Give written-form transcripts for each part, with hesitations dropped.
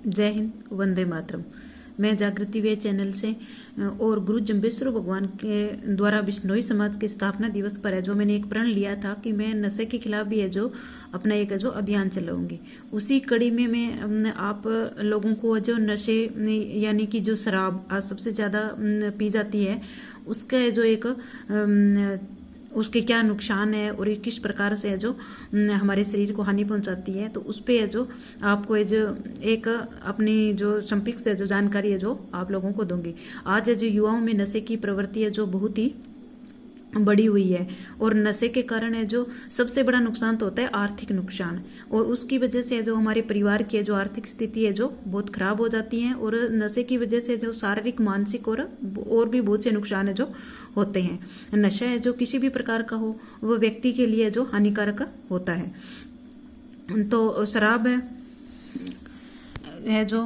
जय हिंद, वंदे मातरम। मैं जागृति वे चैनल से और गुरु जम्बेश्वर भगवान के द्वारा बिश्नोई समाज के स्थापना दिवस पर है जो मैंने एक प्रण लिया था कि मैं नशे के खिलाफ भी है जो अपना एक जो अभियान चलाऊंगी। उसी कड़ी में मैं आप लोगों को जो नशे यानी कि जो शराब आज सबसे ज्यादा पी जाती है उसका जो एक उसके क्या नुकसान है और किस प्रकार से है जो हमारे शरीर को हानि पहुंचाती है, तो उस पे है जो आपको है जो एक अपनी जो संक्षिप्त से जो जानकारी है जो आप लोगों को दूंगी। आज है जो युवाओं में नशे की प्रवृत्ति है जो बहुत ही बढ़ी हुई है और नशे के कारण है जो सबसे बड़ा नुकसान तो होता है आर्थिक नुकसान, और उसकी वजह से जो हमारे परिवार की जो आर्थिक स्थिति है जो बहुत खराब हो जाती है, और नशे की वजह से जो शारीरिक मानसिक और भी बहुत से नुकसान है जो होते हैं। नशा है जो किसी भी प्रकार का हो वो व्यक्ति के लिए जो हानिकारक होता है। तो शराब है जो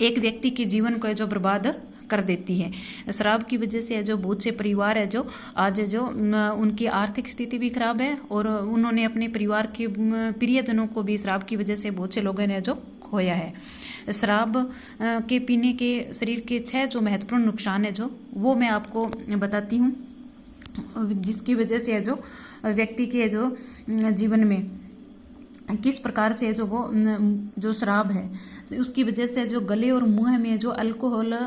एक व्यक्ति के जीवन को है जो बर्बाद कर देती है। शराब की वजह से जो बहुत से परिवार है जो आज जो उनकी आर्थिक स्थिति भी खराब है और उन्होंने अपने परिवार के प्रियजनों को भी शराब की वजह से बहुत से लोगों ने जो खोया है। शराब के पीने के शरीर के 6 जो महत्वपूर्ण नुकसान है जो वो मैं आपको बताती हूँ, जिसकी वजह से जो व्यक्ति के जो जीवन में किस प्रकार से जो वो जो शराब है उसकी वजह से जो गले और मुंह में जो अल्कोहल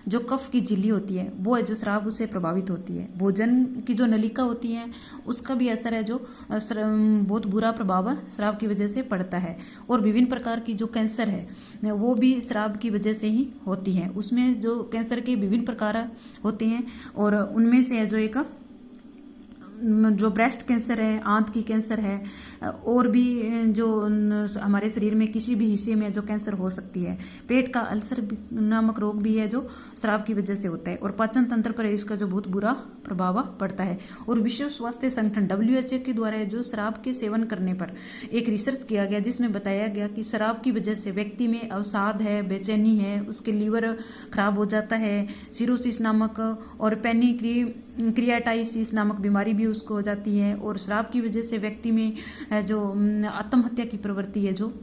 जो कफ की झिल्ली होती है वो है जो शराब उससे प्रभावित होती है। भोजन की जो नलिका होती है उसका भी असर है जो बहुत बुरा प्रभाव शराब की वजह से पड़ता है, और विभिन्न प्रकार की जो कैंसर है वो भी शराब की वजह से ही होती है। उसमें जो कैंसर के विभिन्न प्रकार होते हैं और उनमें से जो एक जो ब्रेस्ट कैंसर है, आंत की कैंसर है, और भी जो हमारे शरीर में किसी भी हिस्से में जो कैंसर हो सकती है। पेट का अल्सर नामक रोग भी है जो शराब की वजह से होता है, और पाचन तंत्र पर इसका जो बहुत बुरा प्रभाव पड़ता है। और विश्व स्वास्थ्य संगठन WHO के द्वारा जो शराब के सेवन करने पर एक रिसर्च किया गया जिसमें बताया गया कि शराब की वजह से व्यक्ति में अवसाद है, बेचैनी है, उसके लीवर खराब हो जाता है, सिरोसिस नामक और पैनिक्रियाटाइसिस नामक बीमारी भी उसको हो जाती है, और शराब की वजह से व्यक्ति में जो आत्महत्या की प्रवृत्ति है जो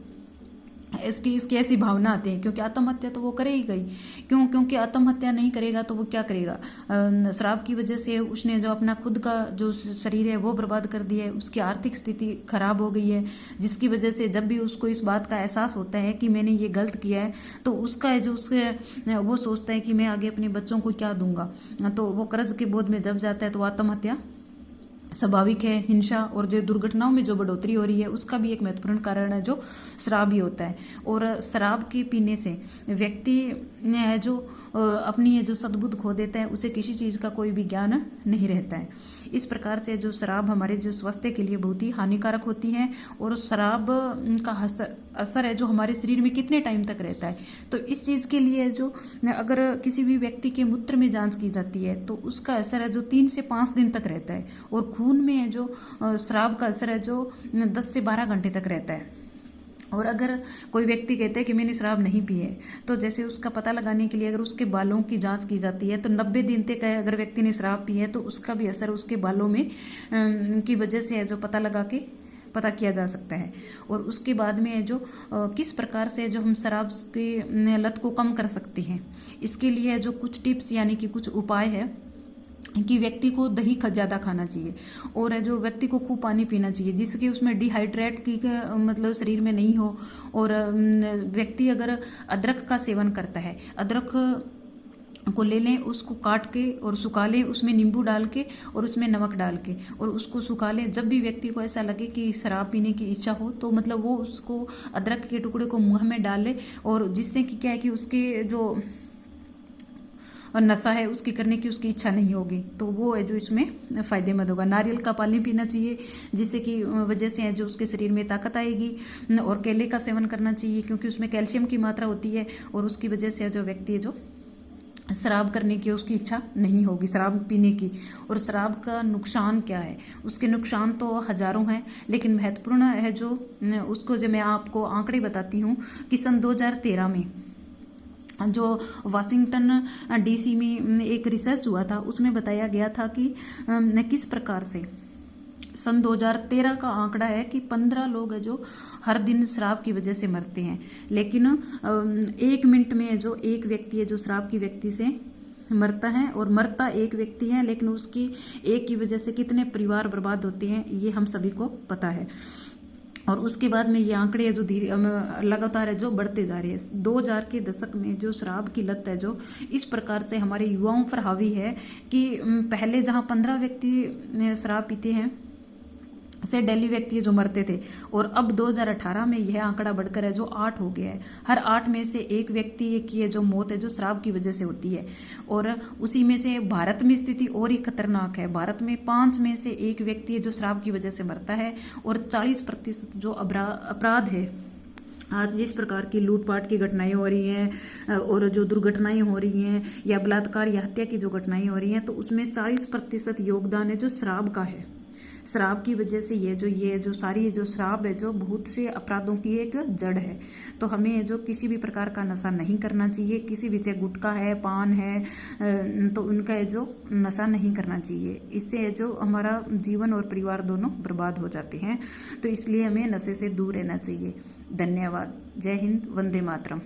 इसकी ऐसी भावना आती है, क्योंकि आत्महत्या तो वो करेगा ही क्योंकि आत्महत्या नहीं करेगा तो वो क्या करेगा। शराब की वजह से उसने जो अपना खुद का जो शरीर है वो बर्बाद कर दिया है, उसकी आर्थिक स्थिति खराब हो गई है, जिसकी वजह से जब भी उसको इस बात का एहसास होता है कि मैंने ये गलत किया है तो उसका जो उसके वो सोचता है कि मैं आगे अपने बच्चों को क्या दूंगा, तो वो कर्ज के बोझ में दब जाता है, तो आत्महत्या स्वाभाविक है। हिंसा और जो दुर्घटनाओं में जो बढ़ोतरी हो रही है उसका भी एक महत्वपूर्ण कारण है जो शराब ही होता है। और शराब के पीने से व्यक्ति है जो अपनी जो सद्बुद्ध खो देता है, उसे किसी चीज का कोई भी ज्ञान नहीं रहता है। इस प्रकार से जो शराब हमारे जो स्वास्थ्य के लिए बहुत ही हानिकारक होती है, और शराब का असर है जो हमारे शरीर में कितने टाइम तक रहता है, तो इस चीज के लिए जो अगर किसी भी व्यक्ति के मूत्र में जांच की जाती है तो उसका असर है जो 3 से 5 दिन तक रहता है, और खून में जो शराब का असर है जो 10 से 12 घंटे तक रहता है। और अगर कोई व्यक्ति कहता है कि मैंने शराब नहीं पी है, तो जैसे उसका पता लगाने के लिए अगर उसके बालों की जांच की जाती है तो 90 दिन तक अगर व्यक्ति ने शराब पी है तो उसका भी असर उसके बालों में की वजह से है जो पता किया जा सकता है। और उसके बाद में जो किस प्रकार से जो हम शराब की लत को कम कर सकते हैं, इसके लिए जो कुछ टिप्स यानी कि कुछ उपाय है कि व्यक्ति को दही ज्यादा खाना चाहिए, और जो व्यक्ति को खूब पानी पीना चाहिए जिससे उसमें डिहाइड्रेट की मतलब शरीर में नहीं हो। और व्यक्ति अगर अदरक का सेवन करता है, अदरक को ले लें, उसको काट के और सुखा लें, उसमें नींबू डाल के और उसमें नमक डाल के और उसको सुखा लें। जब भी व्यक्ति को ऐसा लगे कि शराब पीने की इच्छा हो तो मतलब वो उसको अदरक के टुकड़े को मुंह में डाल ले, और जिससे कि क्या है कि उसके जो नशा है उसकी करने की उसकी इच्छा नहीं होगी, तो वो है जो इसमें फायदेमंद होगा। नारियल का पानी पीना चाहिए जिससे कि वजह से है जो उसके शरीर में ताकत आएगी, और केले का सेवन करना चाहिए क्योंकि उसमें कैल्शियम की मात्रा होती है, और उसकी वजह से जो व्यक्ति है जो शराब करने की उसकी इच्छा नहीं होगी, शराब पीने की। और शराब का नुकसान क्या है, उसके नुकसान तो हजारों हैं, लेकिन महत्वपूर्ण है जो उसको जो मैं आपको आंकड़े बताती हूँ कि सन 2013 में जो वाशिंगटन DC में एक रिसर्च हुआ था उसमें बताया गया था कि किस प्रकार से सन 2013 का आंकड़ा है कि 15 लोग है जो हर दिन शराब की वजह से मरते हैं। लेकिन 1 मिनट में जो एक व्यक्ति है जो शराब की व्यक्ति से मरता है, और मरता एक व्यक्ति है लेकिन उसकी एक की वजह से कितने परिवार बर्बाद होते हैं ये हम सभी को पता है। और उसके बाद में ये आंकड़े जो धीरे लगातार है जो बढ़ते जा रहे हैं। 2000 के दशक में जो शराब की लत है जो इस प्रकार से हमारे युवाओं पर हावी है कि पहले जहां 15 व्यक्ति शराब पीते हैं से डेली व्यक्ति जो मरते थे, और अब 2018 में यह आंकड़ा बढ़कर है जो 8 हो गया है। हर 8 में से एक व्यक्ति की है जो मौत है जो शराब की वजह से होती है। और उसी में से भारत में स्थिति और ही खतरनाक है। भारत में 5 में से एक व्यक्ति है जो शराब की वजह से मरता है, और 40% जो अपराध है, आज जिस प्रकार की लूटपाट की घटनाएं हो रही हैं और जो दुर्घटनाएं हो रही हैं या बलात्कार या हत्या की जो घटनाएं हो रही हैं, तो उसमें 40% योगदान है जो शराब का है। शराब की वजह से ये जो सारी जो शराब है जो बहुत से अपराधों की एक जड़ है। तो हमें जो किसी भी प्रकार का नशा नहीं करना चाहिए, किसी भी चाहे गुटखा है, पान है, तो उनका जो नशा नहीं करना चाहिए। इससे जो हमारा जीवन और परिवार दोनों बर्बाद हो जाते हैं। तो इसलिए हमें नशे से दूर रहना चाहिए। धन्यवाद। जय हिंद। वंदे मातरम।